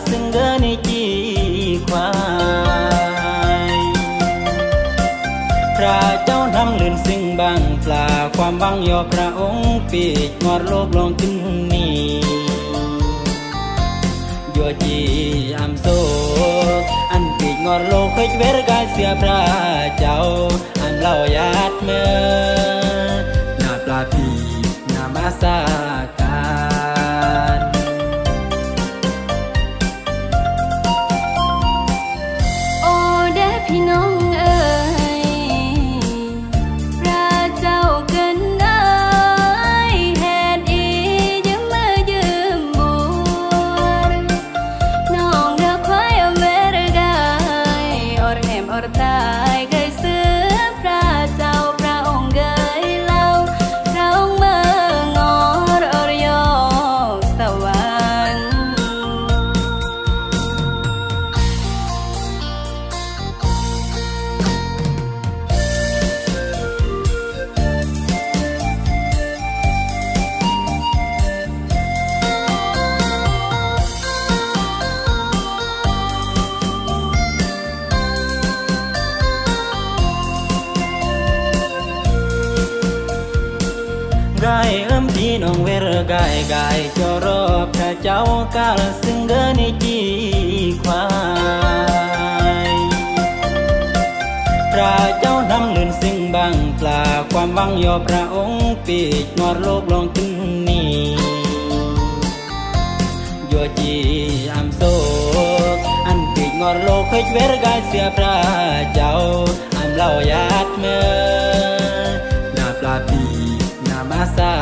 ซึ่งเดินในจีควายพระเจ้าทำลื่นซึ่งบางปลาความบังยอพระองค์ปีกงอดโลกลงขึ้นนี้ยัวจีอัมโซอันปีกงอดโลกเคยเวรกายเสียพระเจ้าอันเล่ายาดเมื่อหน้าปลาปีหน้ามาสาการโอ้เด้พี่น้องเอ๋ยพระเจ้าเกินเอ๋ยเหตุอียืมมือยืมบุญน้องเด้อควายเวรกายอดแหมอดตายเคยซื้อพระเจ้าพระองค์เกยเล่าพระองค์เมื่องอดอรยสวรรค์กายพี่น้องเวรกายจรอพระเจ้ากาลซึ่งเดินในจีควายพระเจ้าทำลื่นซึ่งบางปลาความวังยอพระองค์ปีกงอดโลกลงขึ้นนี้ยัวจีอัมโซอันปีกงอดโลกเคยเวรกายเสียพระเจ้าอันเล่ายาดเมื่อหน้าปลาปีหน้ามาสา